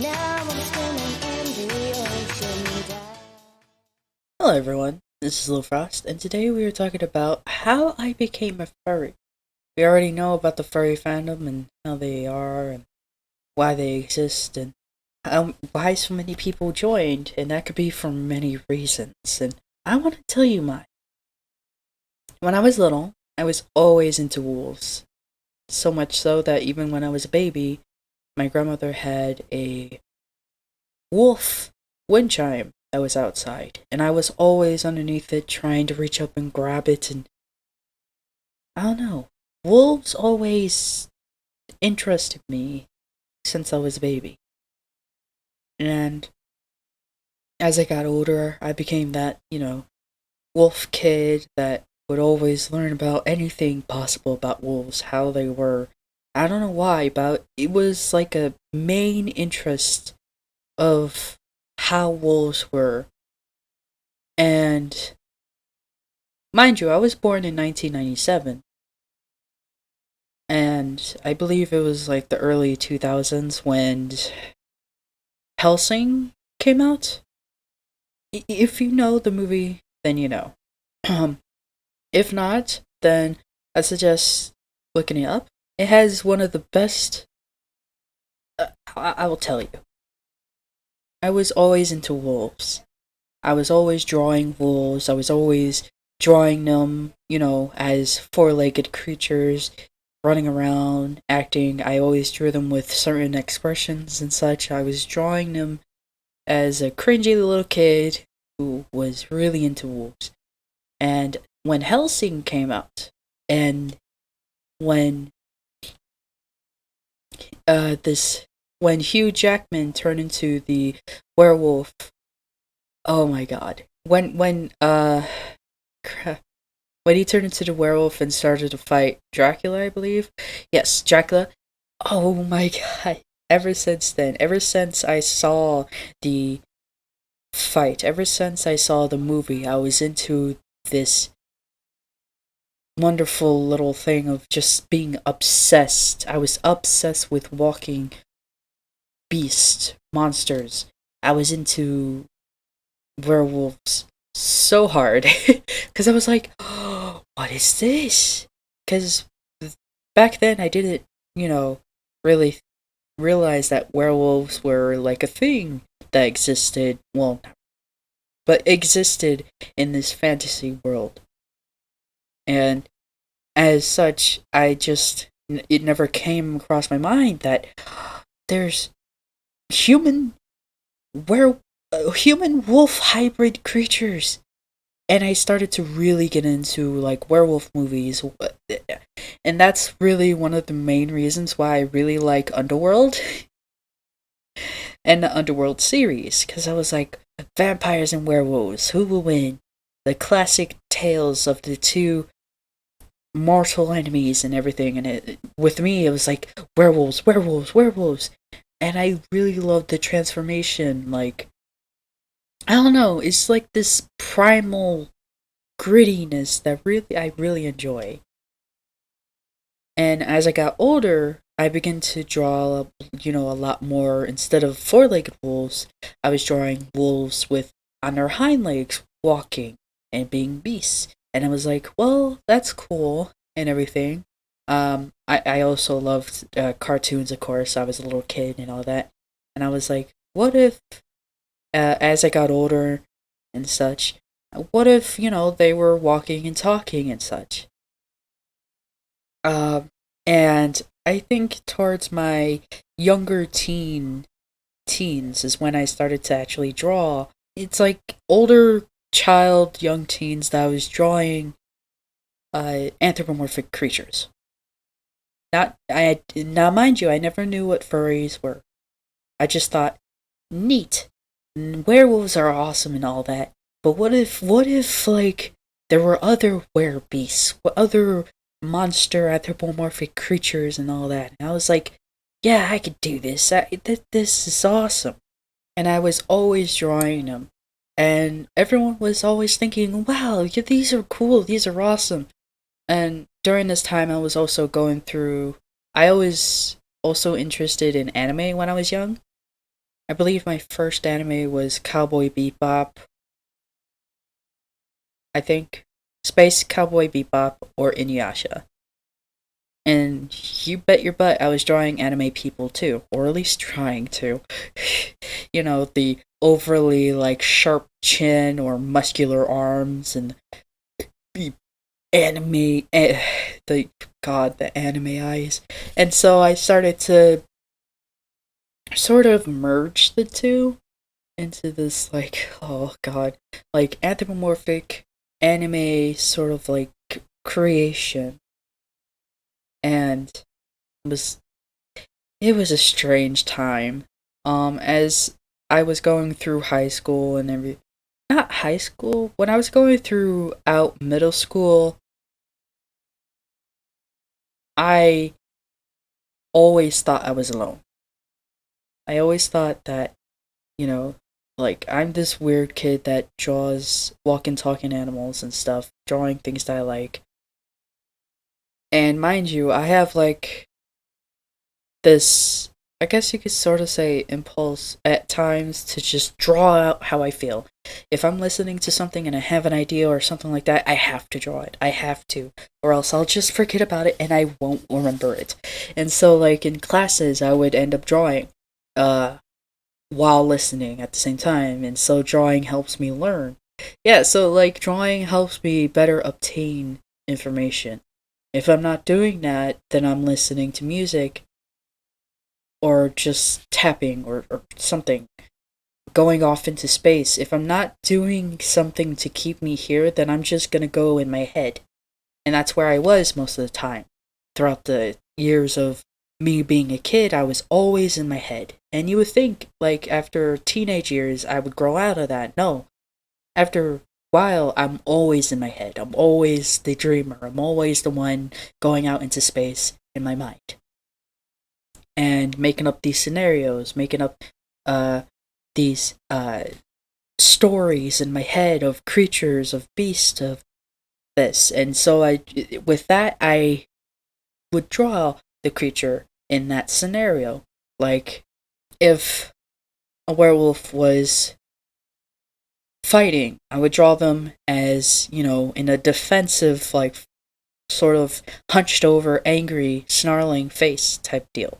Now I'm swimming in the ocean dive. Hello everyone, this is Lil Frost, and today we are talking about how I became a furry. We already know about the furry fandom and how they are and why they exist and why so many people joined, and that could be for many reasons, and I want to tell you mine. When I was little, I was always into wolves. So much so that even when I was a baby, my grandmother had a wolf wind chime that was outside, and I was always underneath it trying to reach up and grab it. And I don't know, wolves always interested me since I was a baby. And as I got older, I became that, wolf kid that would always learn about anything possible about wolves, how they were. I don't know why, but it was like a main interest of how wolves were. And mind you, I was born in 1997, and I believe it was like the early 2000s when Helsing came out. If you know the movie, then you know. If not, then I suggest looking it up. It has one of the best. I will tell you. I was always into wolves. I was always drawing wolves. I was always drawing them, as four-legged creatures running around, acting. I always drew them with certain expressions and such. I was drawing them as a cringy little kid who was really into wolves. And when Helsing came out, and when this when Hugh Jackman turned into the werewolf, oh my god. Crap. When he turned into the werewolf and started to fight Dracula, I believe. Yes, Dracula. Oh my god. Ever since then, ever since I saw the fight, ever since I saw the movie, I was into this wonderful little thing of just being obsessed. I was obsessed with walking beasts, monsters. I was into werewolves so hard because I was like, oh, what is this? Because back then I didn't, really realize that werewolves were like a thing that existed. Well, but existed in this fantasy world. And as such, it never came across my mind that there's human were human wolf hybrid creatures. And I started to really get into like werewolf movies, and that's really one of the main reasons why I really like Underworld and the Underworld series, because I was like, vampires and werewolves, who will win? The classic tales of the two mortal enemies and everything, and with me it was like werewolves, werewolves, werewolves, and I really loved the transformation. Like, I don't know, it's like this primal grittiness that I really enjoy. And as I got older, I began to draw, a lot more. Instead of four-legged wolves, I was drawing wolves with on their hind legs walking and being beasts. And I was like, well, that's cool and everything. I also loved cartoons, of course. I was a little kid and all that. And I was like, what if, as I got older and such, what if, they were walking and talking and such? Um, and I think towards my younger teens is when I started to actually draw. It's like older child, young teens that I was drawing anthropomorphic creatures. Not I Now, mind you, I never knew what furries were. I just thought, neat. Werewolves are awesome and all that. But what if like there were other beasts, other monster anthropomorphic creatures and all that? And I was like, yeah, I could do this. This is awesome. And I was always drawing them. And everyone was always thinking, wow, yeah, these are cool, these are awesome. And during this time, I was also I was also interested in anime when I was young. I believe my first anime was Cowboy Bebop, I think. Space Cowboy Bebop or Inuyasha. And you bet your butt I was drawing anime people too, or at least trying to. The overly like sharp chin or muscular arms and the anime the the anime eyes. And so I started to sort of merge the two into this like, oh god, like anthropomorphic anime sort of like creation. And it was it was a strange time. As I was going through high school and not high school, when I was going through out middle school, I always thought I was alone. I always thought that, you know, like I'm this weird kid that draws walking talking animals and stuff, drawing things that I like. And mind you, I have like this, I guess you could sort of say, impulse at times to just draw out how I feel. If I'm listening to something and I have an idea or something like that, I have to draw it. I have to. Or else I'll just forget about it and I won't remember it. And so, like, in classes, I would end up drawing while listening at the same time. And so, drawing helps me learn. Yeah, so, like, drawing helps me better obtain information. If I'm not doing that, then I'm listening to music or just tapping or something, going off into space. If I'm not doing something to keep me here, then I'm just gonna go in my head. And that's where I was most of the time. Throughout the years of me being a kid, I was always in my head. And you would think, like, after teenage years, I would grow out of that. No. After a while, I'm always in my head. I'm always the dreamer. I'm always the one going out into space in my mind and making up these scenarios, making up these stories in my head of creatures, of beasts, of this. And so with that, I would draw the creature in that scenario. Like, if a werewolf was fighting, I would draw them as, in a defensive, like, sort of hunched over, angry, snarling face type deal.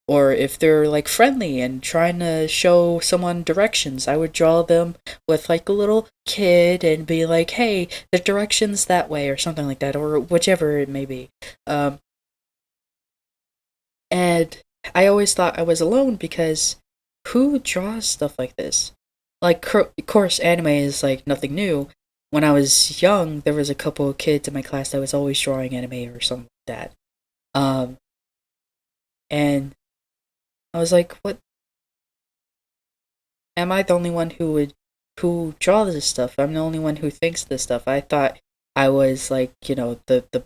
Or if they're like friendly and trying to show someone directions, I would draw them with like a little kid and be like, hey, the direction's that way, or something like that, or whichever it may be. And I always thought I was alone because who draws stuff like this? Like, of course, anime is like nothing new. When I was young, there was a couple of kids in my class that was always drawing anime or something like that. And I was like, what? Am I the only one who draws this stuff? I'm the only one who thinks this stuff. I thought I was like, the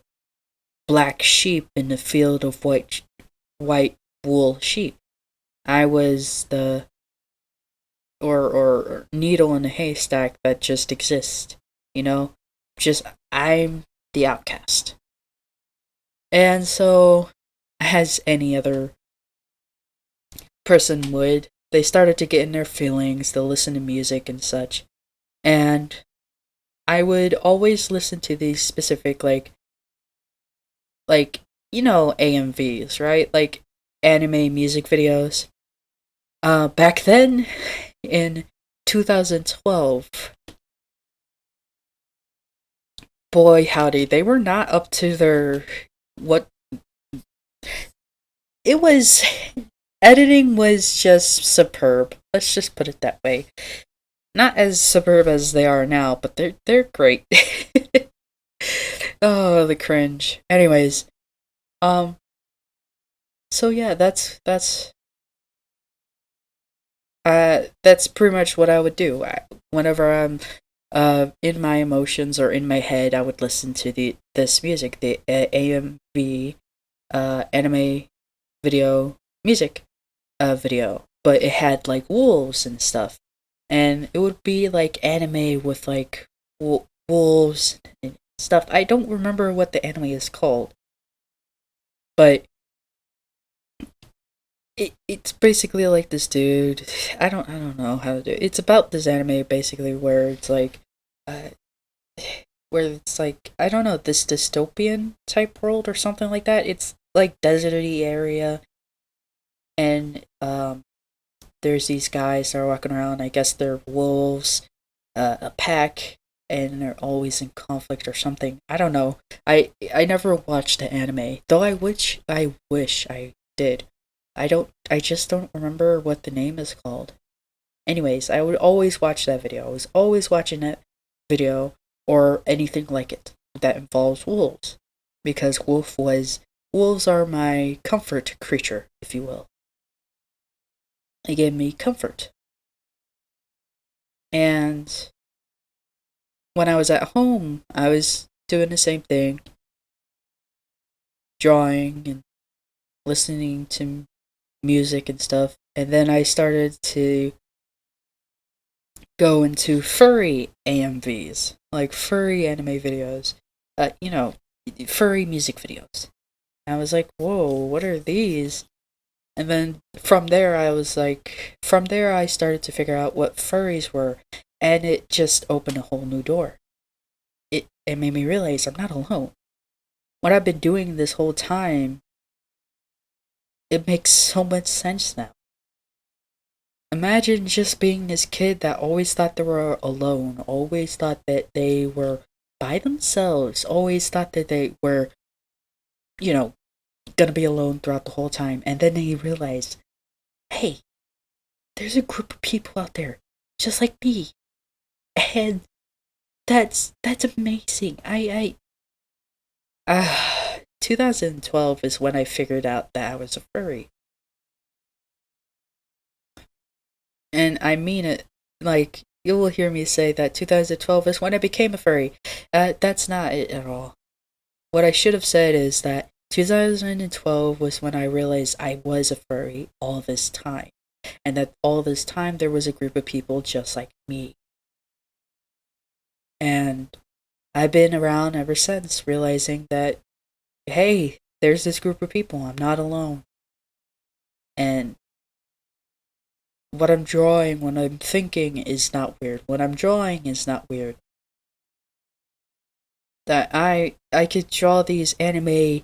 black sheep in the field of white wool sheep. I was the or needle in a haystack that just exists, you know? Just I'm the outcast. And so, as any other person would, they started to get in their feelings, they'll listen to music and such. And I would always listen to these specific AMVs, right? Like anime music videos. Back then in 2012, boy howdy, they were not up to their what it was. Editing was just superb. Let's just put it that way. Not as superb as they are now, but they're great. Oh, the cringe. Anyways, so yeah, that's pretty much what I would do. Whenever I'm in my emotions or in my head, I would listen to this music, the AMV anime video music video, but it had like wolves and stuff, and it would be like anime with like wolves and stuff. I don't remember what the anime is called, but it's basically like this dude. I don't know how to do it. It's about this anime basically where it's like, uh, where it's like I don't know, this dystopian type world or something like that. It's like deserty area, and there's these guys that are walking around. I guess they're wolves, a pack, and they're always in conflict or something. I don't know. I never watched the anime, though. I wish I did. I just don't remember what the name is called. Anyways, I would always watch that video. I was always watching that video or anything like it that involves wolves, because wolves are my comfort creature, if you will. They gave me comfort. And when I was at home, I was doing the same thing, drawing and listening to music and stuff. And then I started to go into furry AMVs, like furry anime videos, you know, furry music videos. And I was like, whoa, what are these? And then from there I started to figure out what furries were, and it just opened a whole new door. It made me realize I'm not alone. What I've been doing this whole time, it makes so much sense now. Imagine just being this kid that always thought they were alone, always thought that they were by themselves, always thought that they were, you know, gonna be alone throughout the whole time, and then they realize, hey, there's a group of people out there just like me, and that's amazing. 2012 is when I figured out that I was a furry. And I mean it. Like, you will hear me say that 2012 is when I became a furry. That's not it at all. What I should have said is that 2012 was when I realized I was a furry all this time. And that all this time there was a group of people just like me. And I've been around ever since, realizing that, hey, there's this group of people. I'm not alone. And what I'm drawing, what I'm thinking is not weird. What I'm drawing is not weird. That I could draw these anime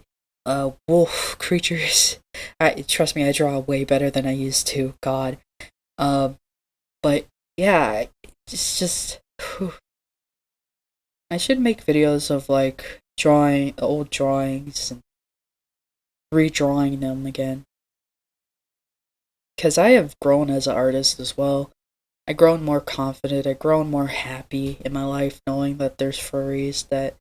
wolf creatures. I trust me, I draw way better than I used to. God. Um but yeah, it's just whew. I should make videos of like drawing old drawings and redrawing them again. Cuz I have grown as an artist as well. I grown more confident, I grown more happy in my life knowing that there's furries, that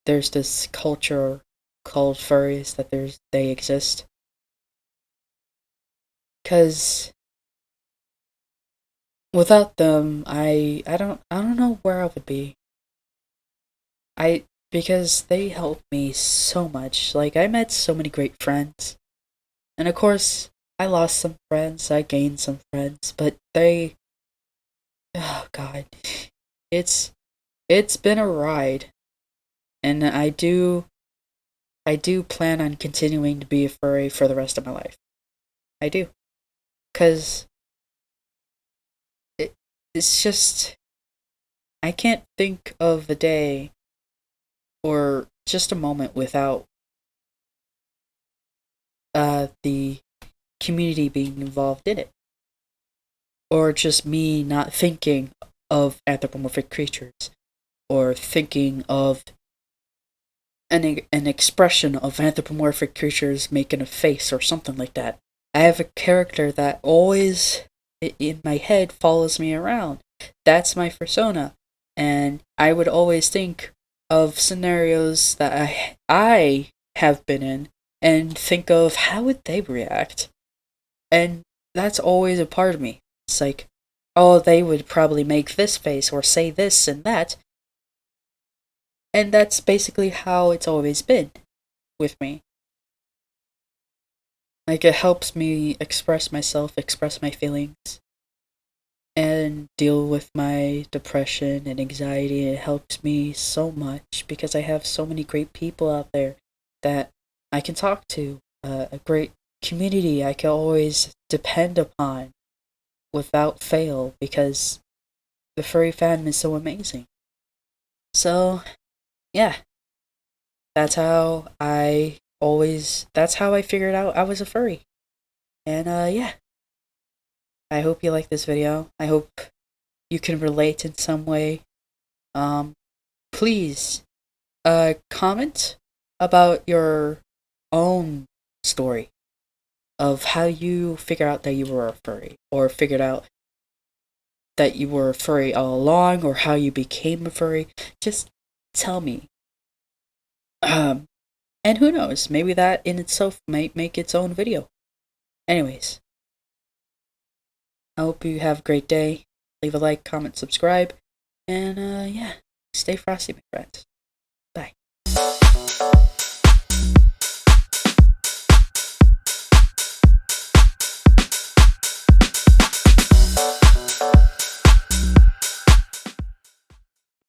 there's this culture called furries, that they exist. Cuz without them, I don't know where I would be. I Because they helped me so much. Like, I met so many great friends. And of course, I lost some friends, I gained some friends, but they oh god. It's it's been a ride, and I do plan on continuing to be a furry for the rest of my life. I do. Cuz it's just I can't think of a day or just a moment without the community being involved in it, or just me not thinking of anthropomorphic creatures, or thinking of an expression of anthropomorphic creatures making a face or something like that. I have a character that always in my head follows me around. That's my persona, and I would always think of scenarios that I have been in and think of how would they react. And that's always a part of me. It's like, oh, they would probably make this face or say this and that. And that's basically how it's always been with me. Like, it helps me express myself, express my feelings, and deal with my depression and anxiety. It helps me so much because I have so many great people out there that I can talk to. A great community I can always depend upon without fail because the furry fandom is so amazing. So, yeah, that's how I figured out I was a furry. And yeah, I hope you like this video. I hope you can relate in some way. Please comment about your own story of how you figure out that you were a furry, or figured out that you were a furry all along, or how you became a furry. Just tell me. And who knows, maybe that in itself might make its own video. Anyways, I hope you have a great day. Leave a like, comment, subscribe, and yeah, stay frosty, my friends.